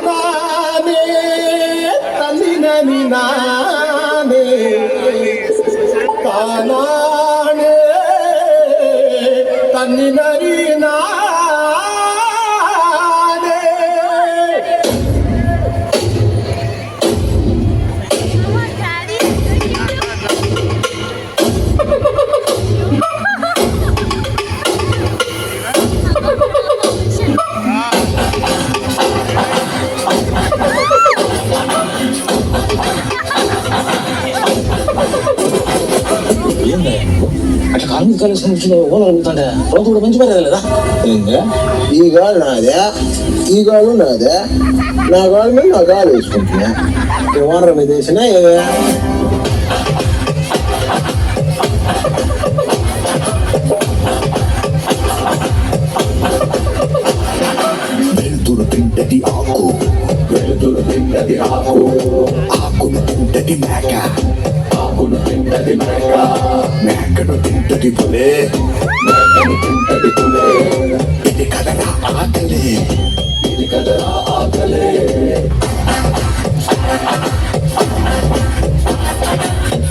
నానే తల్లినని నానే తానానే తల్లినని నానే అట్లా కార్మిక కనీసం ఓనర్ అడుగుతాంటే రోజు కూడా మంచి పని లేదా ఈ గాలు నాదే ఈ గాలు నాదే నా గాలు మీద నా గాలు వేసుకుంటున్నా ఓనర్ మీద వేసినా వెలుతురు తింటది ఆకు వెలుతురు తింటది ఆకు ఆకును తింటది మేక ఆకును తింటది మేక మేకను తింటది పులే మేకను తింటది పులే ఇది కదరా ఆకలే ఇది కదరా ఆకలే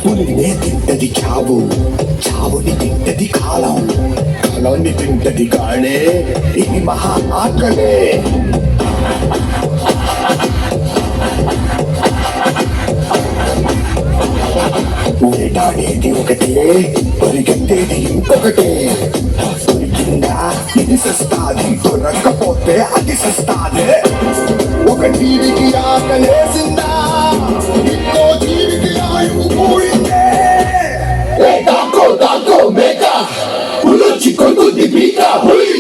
పులినే తింటది చావు చావుని తింటది కాలం కాలాన్ని తింటది గాడే ఇది మహా ఆకలే వేటాడేది ఒకటే పరిగెత్తేది ఇంకొకటే దొరికిందా ఇది సస్తాది దొరక్కపోతే అది సస్తాదే ఒక జీవికి ఆకలేసిందా ఇంకో జీవికి ఆయువు కూడిందే దాకో దాకో మేక పులొచ్చి కొడుతుంది పీక హుయ్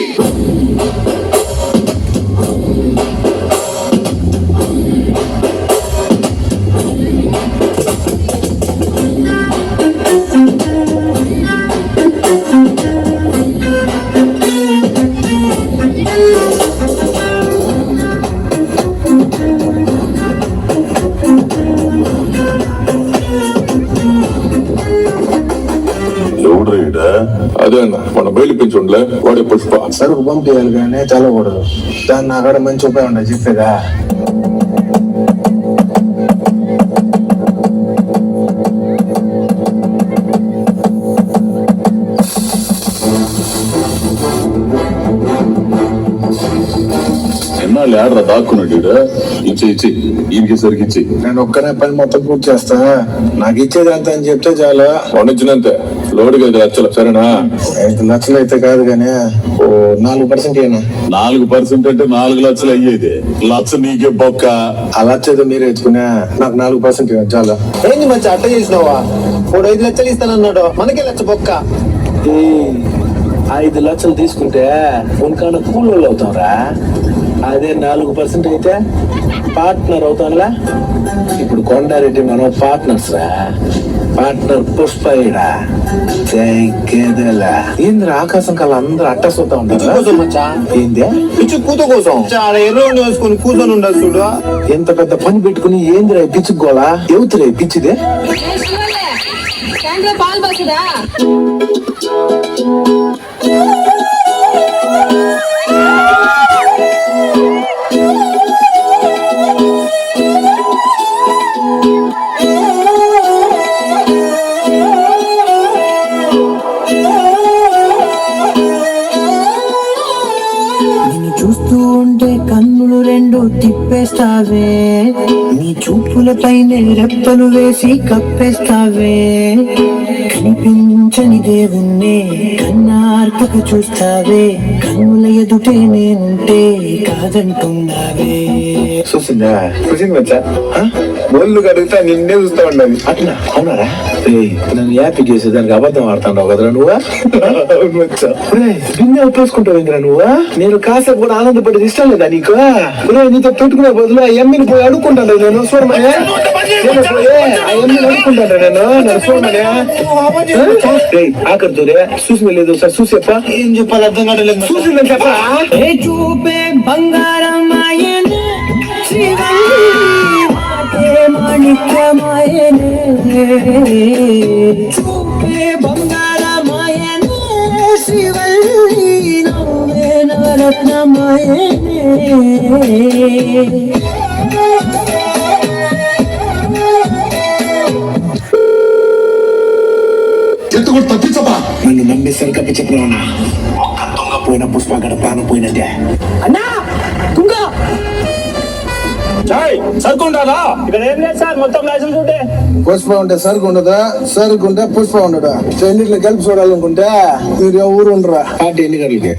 అదే అన్న మన బయలు పెంచుండలే వాడే పుష్ప సరుకు పంపించాలి కానీ చల్లకూడదు దాన్ని నా కాడ మంచి ఉపయోగం ఉండదు చెప్పేదా ఎన్నాళ్ళు ఆడరా దాక్కున్నాడు ఇచ్చి ఇచ్చి ఈయనకి సరికి ఇచ్చి నేను ఒక్కనే పని మొత్తం పూర్తి చేస్తా నాకు ఇచ్చేది అంత అని చెప్తే చాలా వండించినంతే లోడుగా 5 లక్షలు సరేనా 5 లక్షలు అయితే కాదు కానీ ఓ 4% అయినా 4% అంటే 4 లక్షలు అయ్యేది లక్ష నీకే బొక్క ఆ లక్ష ఏదో మీరే ఇచ్చుకునే నాకు 4% చాలా ఏంది మంచి అట్ట చేసినావా 5 లక్షలు ఇస్తానన్నాడు మనకే లక్ష బొక్క 5 లక్షలు తీసుకుంటే ఉనకాన కూలోళ్ళు అవుతాంరా అదే 4% అయితే పార్ట్నర్ అవుతాంలా ఇప్పుడు కొండారెడ్డి మనం పార్ట్నర్స్ రా పార్ట్నర్ పుష్ప ఏంద్ర ఆకాశం కల్లా అందరూ అట్ట చూస్తా ఉంటారు మచ్చా ఏందే పిచ్చి కూత కోసం చాలా ఎర్రని వేసుకుని కూర్చొని ఉండదు చూడు ఎంత పెద్ద పని పెట్టుకుని ఏందిరా పిచ్చుకోవాలా ఎవతురే పిచ్చిదే పాలు బసుదా చూస్తూ ఉంటే కన్నులు రెండు తిప్పేస్తావే నీ చూపులపైనే రెప్పలు వేసి కప్పేస్తావే కనిపించని దేవుణ్ణే కన్నార్పక చూస్తావే కన్నుల ఎదుటే నేనుంటే కాదంటున్నావే చూసిందా చూసింది వచ్చా ఒళ్ళు కడిగితే నిన్నే చూస్తా ఉండాలి అట్లా అవునారా నన్ను యాపీ చేసేదానికి అబద్ధం ఆడుతున్నావు కదరా నువ్వా నిన్నే ఒప్పేసుకుంటావు ఇంద్రా నువ్వా నేను కాసేపు కూడా ఆనందపడేది ఇష్టం లేదా నీకు నీతో పెట్టుకునే బదులు ఆ ఎమ్మిని పోయి అడుక్కుంటాను నేను చూడమని ఆ ఎమ్మిని అడుక్కుంటాను నేను నన్ను చూడమని ఆఖరితో చూసిన లేదు సార్ చూసేప్ప ఏం చెప్పాలి అర్థం కావట్లేదు చూసిందని చెప్పా చూపే బంగారం మాణిక్యమాయనే చూపే బంగారమాయనే శివల్లి నవ్వే నవరత్నమాయనే ఎత్తుకొని తప్పించబా. నన్ను నమ్మేసరి కప్పి చెప్పినా ఒక్క దొంగ పోయిన పుష్ప గడ ప్రాణం పోయినట్టే. అన్నా తుంగ సరుకుంటారా ఇక్కడ ఏం లేదు సార్, మొత్తం లైసెన్స్ ఉంటే పుష్ప ఉంటే సరుకు ఉండదా, సరుకు ఉంటే పుష్ప ఉండదా? రెండిట్లో కలిపి చూడాలనుకుంటే మీరు ఊరు ఉండరా? పార్టీ ఎన్ని గంటలకి?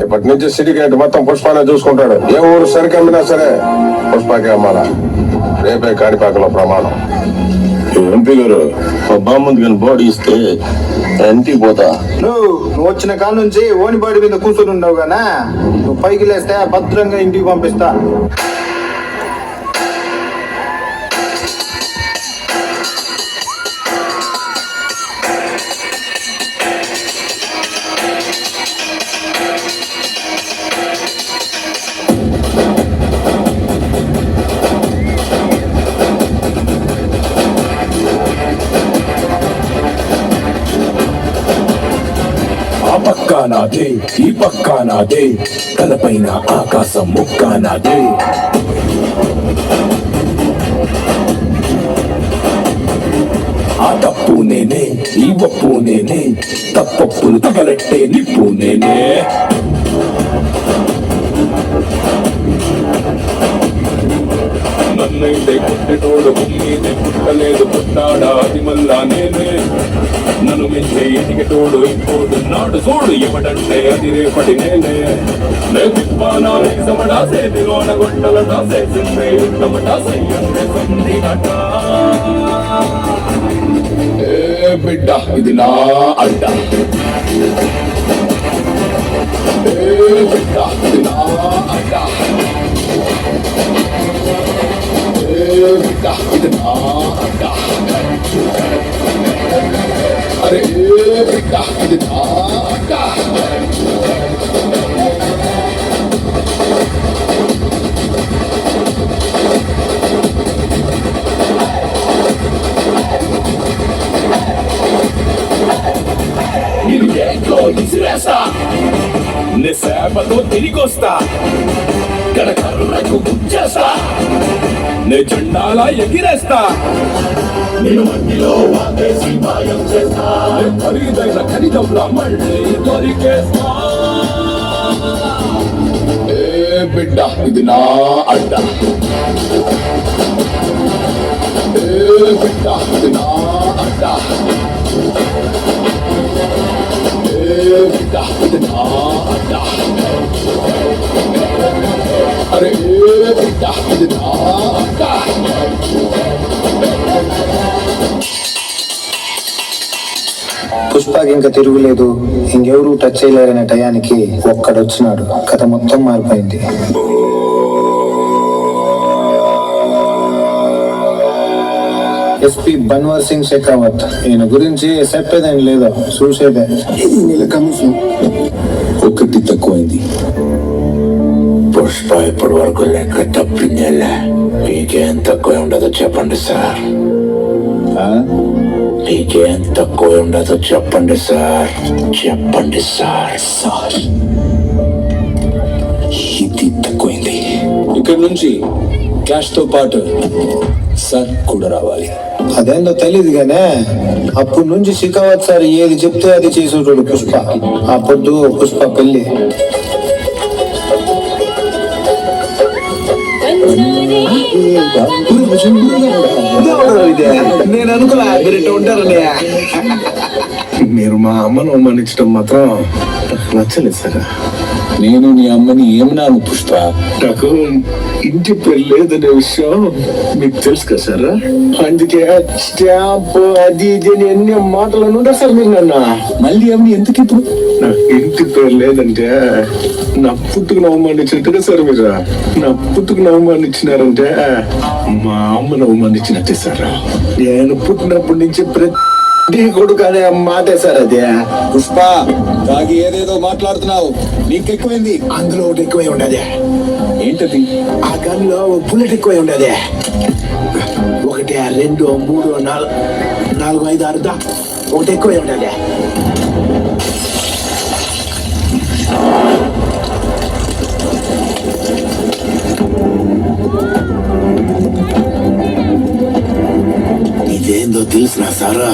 ఇప్పటి నుంచి సిటికేట్ మొత్తం పుష్పానే చూసుకుంటాడు. ఏ ఊరు సరికి అమ్మినా సరే పుష్పాకే అమ్మాలా. రేపే కాణిపాకలో ప్రమాణం. ఎంపీ గారు బాగుంది కానీ బాడీ ఇస్తే ఇంటికి పోతా. నువ్వు వచ్చిన కాడ నుంచి ఓని బాడీ మీద కూర్చొని ఉండవు గానా, నువ్వు పైకి లేస్తే భద్రంగా ఇంటికి పంపిస్తా. ఆ పక్క నాదే, ఈ పక్క నాదే, తలపైన ఆకాశం ముక్క నాదే. ఆ తప్పు నేనే, ఈ ఒప్పు నేనే, తప్పప్పులు తగలెట్టే నిప్పు నేనే. నన్నైతే కొట్టేటోడు భూమినే పుట్టలేదు, పుట్టాడా అది మళ్ళా నేనే. నన్ను మించే ఎదిగేటోడు ఇంకోడున్నాడు చూడు, ఎవడంటే అది రేపటి నేనే. నే తిప్పానా సమడా సేతిలోన గొట్టల దాసేసిందే ఉత్తమటా సయ్యందే సందినట. ఏ బిడ్డ ఇది నా అడ్డ, ఏ బిడ్డ ఇది నా అడ్డ, ఏ బిడ్డ ఇది నా అడ్డ. అరే ఏ బిడ్డ ఇది నా అడ్డ. నేను ఏంట్లో విసిరేస్తా, నే సేపతో తిరిగొస్తా, కడకర్రకు గుచ్చేస్తా, నే జెండాలా ఎగిరేస్తా, నేను మట్టిలో వాకేసి మాయం చేస్తా, ఖరీదైన ఖరీదంలా మళ్ళీ దొరికేస్తా. ఏ బిడ్డ ఇది నా అడ్డ, ఏ బిడ్డ ఇది నా అడ్డ, ఏ బిడ్డ ఇది నా అడ్డ. అరే ఏ బిడ్డ ఇది నా అడ్డ. పుష్పకి ఇంకా తిరుగులేదు, ఇంకెవరు టచ్ చేయలేరనే టయానికి ఒక్కడొచ్చినాడు. కథ మొత్తం మారిపోయింది. ఎస్పీ బన్వర్ సింగ్ షెకావత్. ఈయన గురించి చెప్పేదేం లేదు, చూసేదే. ఒకటి తక్కువైంది. పుష్ప ఇప్పటి వరకు లెక్క తప్పిందేలే. మీకేం తక్కువ ఉండదో చెప్పండి సార్, మీకేం తక్కువ ఉండదో చెప్పండి సార్, చెప్పండి సార్. సార్ ఇది తక్కువైంది. ఇక్కడి నుంచి క్యాష్ తో పాటు సార్ కూడా రావాలి. అదేందో తెలీదు గానే అప్పటి నుంచి షెకావత్ సార్ ఏది చెప్తే అది చేసేటోడు పుష్ప. ఆ పొద్దు పుష్ప పెళ్లి. ఇదే నేను అనుకోలే మీరు ఇట్లా ఉంటారని. మీరు మా అమ్మను అవమానించడం మాత్రం నచ్చలేదు సార్. నేను నీ అమ్మని ఏమన్నాను పుష్ప? నాకు ఇంటి పేరు లేదనే విషయం మీకు తెలుసు కదా సార్. అందుకే స్టాంప్ అది ఇది అని ఎన్ని మాటలు ఉంటారు సార్ మీరు నన్ను. మళ్ళీ ఏమని ఎందుకు ఇప్పుడు? నాకు ఇంటి పేరు లేదంటే నా పుట్టుకుని అవమానించినట్టుగా సార్. మీరు నా పుట్టుకుని అవమానించినారంటే మా అమ్మను అవమానించినట్టే సార్. నేను పుట్టినప్పటి నుంచి ప్రతి కొడుకు అనే మాటే సార్ అదే. పుష్ప తాగి ఏదేదో మాట్లాడుతున్నావు, నీకెక్కువైంది. అందులో ఒకటి ఎక్కువై ఉండదే. ఏంటది? ఆ గన్లో బుల్లెట్ ఎక్కువై ఉండదే. 1 2 3 4 4 5 6 ఒకటి ఎక్కువై ఉండదే. ఇదేందో తెలిసిన సార్,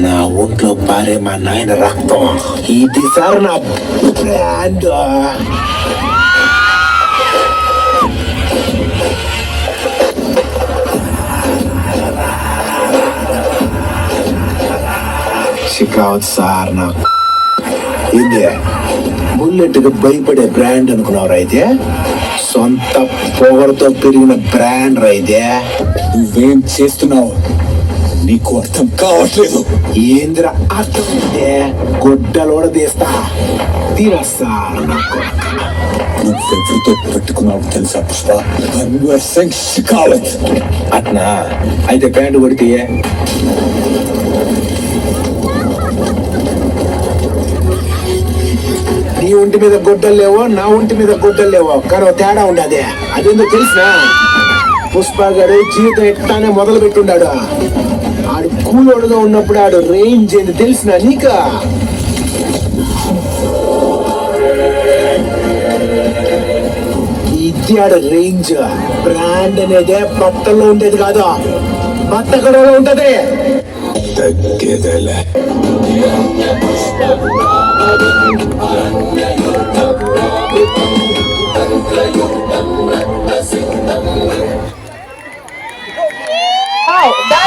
నా ఒంట్లో పారే మా నాయన రక్తం. ఇది సార్ నా బ్రాండ్. షికావత్ సార్ నాకు ఇది బుల్లెట్కి భయపడే బ్రాండ్ అనుకున్నావు అయితే, సొంత పొగరుతో పెరిగిన బ్రాండ్ అయితే. నువ్వేం చేస్తున్నావు నీకు అర్థం కావట్లేదు. ఏంద్ర అర్థమైతే గుడ్డలోడ తీస్తా తినస్తారు నాకు. నువ్వెవరితో పెట్టుకున్నావు తెలుసా పుష్ప? అన్వర్ సింగ్ షికావత్. అట్నా అయితే ప్యాంటు కొడితే నీ ఒంటి మీద గుడ్డలు లేవో, నా ఒంటి మీద గుడ్డలు లేవో, కానీ తేడా ఉండదే. అదేందో తెలిసినా పుష్ప గారు జీవితం ఎట్లానే మొదలు పెట్టుండాడు. ఆడు కూలోడుగా ఉన్నప్పుడు ఆడు రేంజ్ ఏంది తెలిసినా నీకు? ఇది ఆడు రేంజ్. బ్రాండ్ అనేది బట్టల్లో ఉండేది కాదు, బట్ట కడలో ఉంటది. తగ్గేదేలే.